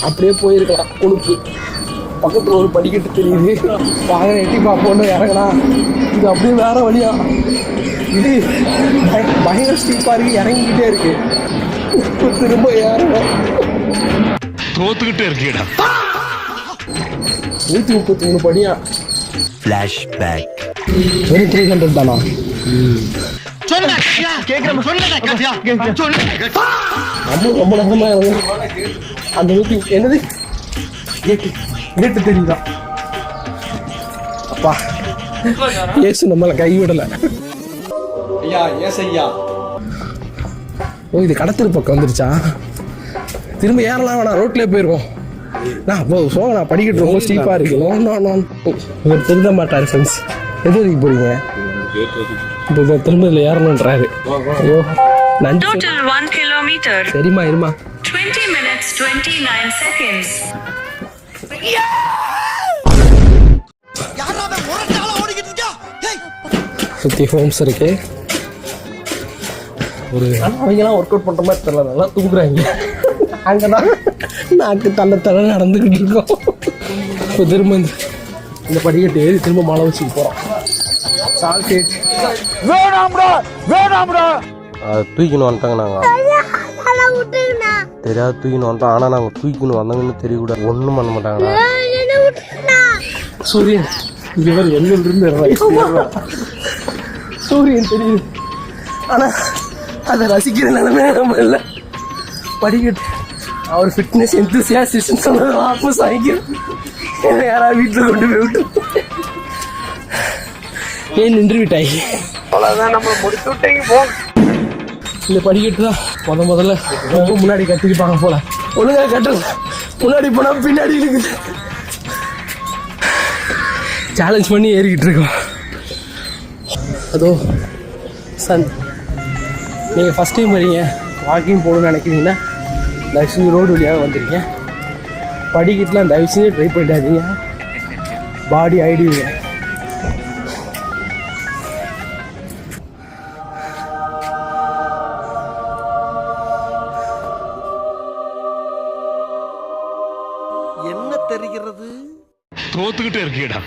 அப்படியே போயிருக்கலாம். கொழுப்பு பக்கத்தில் ஒரு படிக்கட்டு தெரியுது, வாங்க எட்டி பார்ப்போன்னு இறங்கலாம். இது அப்படியே வேற வழியா, இது பயங்கர ஸ்டீப்பாக இருக்கு, இறங்கிக்கிட்டே இருக்கு. திரும்ப ஏறணும். தோத்துக்கிட்டே இருக்கீடா. 133 படியா. ஃபிளாஷ்பேக். வெறும் 300 தானா? ரொம்ப நேரமா அந்த 100 என்னது கேட்டு தெரியுதா? அப்பா ஏசு நம்மளை கைவிடலை. ஐயா ஏசையா. ஓ, இது கடத்தல் பக்கம் வந்துருச்சா? திரும்ப ஏறலாம் வேணாம், ரோட்லேயே போயிடுவோம். நான் சோகண்ணா படிக்கட்டு ரொம்ப ஸ்டீப்பாக இருக்கு. இவர் திருந்த மாட்டார் ஃப்ரெண்ட்ஸ். எது வரைக்கும் போறீங்க? இப்போ திரும்ப இதில் ஏறணுன்றாரு. ஐயோ நன்றி. Total 1 kilometer. சரிம்மா இருமா. 20 minutes 29 seconds. சுற்றி ஹோம்ஸ் இருக்கு. ஒரு அவங்கெல்லாம் ஒர்க் அவுட் பண்ணுற மாதிரி தெரியல, நல்லா தூங்குறாங்க. அங்கே தான் நாக்கு தள்ள நடந்துக்கிட்டு இருக்கோம். இப்போ திரும்ப இந்த படிக்கட்டு ஏறி திரும்ப மழை வச்சுட்டு போகிறோம். சால்டேட் தூக்கின்னு வந்துட்டாங்க. நாங்கள் தெரியாது தூக்கின்னு வந்துட்டோம். ஆனால் நாங்கள் தூக்கின்னு வந்தாங்கன்னு தெரியக்கூடாது. ஒன்றும் பண்ண மாட்டாங்க. சூரியன் இவர் எங்கிலிருந்து சூரியன் தெரியுது, ஆனால் அதை ரசிக்கிற நிலைமை நம்ம இல்லை. படிக்கட்டு அவர் ஃபிட்னஸ் எந்தூசியாஸ்ட்னு சொன்னது வாபஸ் வாங்கிக்கிறோம். யாராவது வீட்டில் கொண்டு போய் விட்டு ஏன் நின்று விட்டாய்? அவ்வளோதான், நம்ம முடிச்சு விட்டீங்க போ. இந்த படிக்கட்டு தான் முதல்ல ரொம்ப முன்னாடி கட்டிருப்பாங்க போல. ஒழுங்காக கட்டுறது, முன்னாடி போனால் பின்னாடி இருக்குது. சேலஞ்ச் பண்ணி ஏறிக்கிட்டு இருக்கோம். அதோ சன், நீங்கள் ஃபஸ்ட் டைம் வரீங்க, வாக்கிங் போகணுன்னு நினைக்கிறீங்கன்னா தயவுசெய்து ரோடு வழியாக வந்துருக்கீங்க. படிக்கட்டுலாம் தயவுசெய்து ட்ரை பண்ணிடாதீங்க, பாடி ஆயிடுவீங்க. என்ன தெரிகிறது? தோத்துக்கிட்டே இருக்கீடா.